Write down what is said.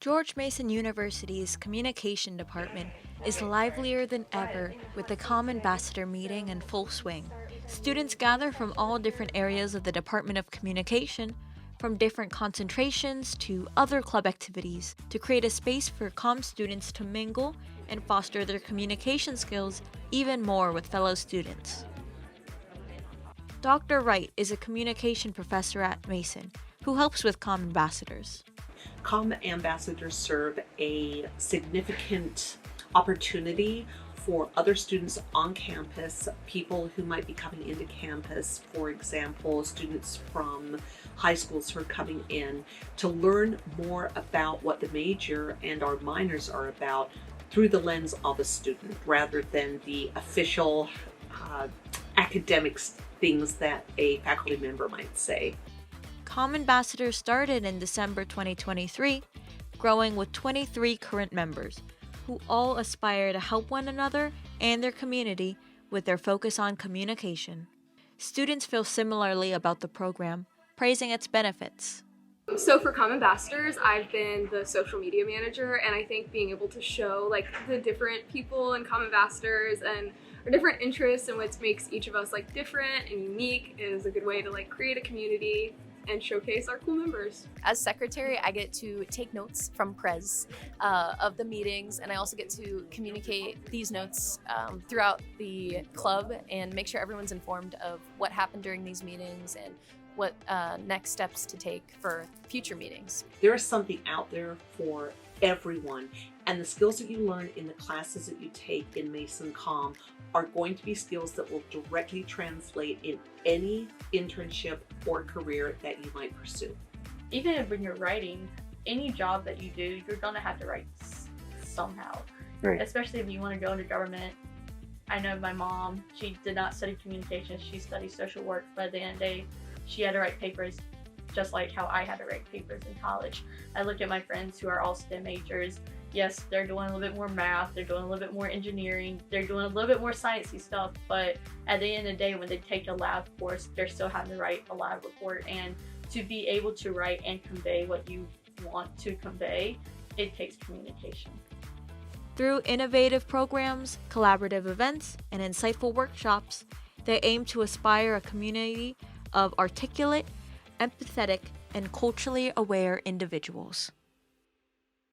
George Mason University's communication department is livelier than ever with the Comm Ambassador meeting in full swing. Students gather from all different areas of the Department of Communication, from different concentrations to other club activities, to create a space for comm students to mingle and foster their communication skills even more with fellow students. Dr. Wright is a communication professor at Mason who helps with Comm Ambassadors. Comm ambassadors serve a significant opportunity for other students on campus, people who might be coming into campus, for example, students from high schools who are coming in, to learn more about what the major and our minors are about through the lens of a student rather than the official academics things that a faculty member might say. Comm Ambassadors started in December 2023, growing with 23 current members, who all aspire to help one another and their community with their focus on communication. Students feel similarly about the program, praising its benefits. So for Comm Ambassadors, I've been the social media manager, and I think being able to show the different people in Comm Ambassadors and our different interests and what makes each of us different and unique is a good way to create a community and showcase our cool members. As secretary, I get to take notes from Prez of the meetings, and I also get to communicate these notes throughout the club and make sure everyone's informed of what happened during these meetings and what next steps to take for future meetings. There is something out there for everyone, and the skills that you learn in the classes that you take in Mason Comm are going to be skills that will directly translate in any internship or career that you might pursue. Even when you're writing, any job that you do, you're gonna have to write somehow. Right. Especially if you want to go into government. I know my mom, she did not study communications, she studied social work, but at the end of the day, she had to write papers just like how I had to write papers in college. I look at my friends who are all STEM majors. Yes, they're doing a little bit more math, they're doing a little bit more engineering, they're doing a little bit more sciencey stuff, but at the end of the day, when they take a lab course, they're still having to write a lab report, and to be able to write and convey what you want to convey, it takes communication. Through innovative programs, collaborative events, and insightful workshops, they aim to aspire a community of articulate, empathetic, and culturally aware individuals.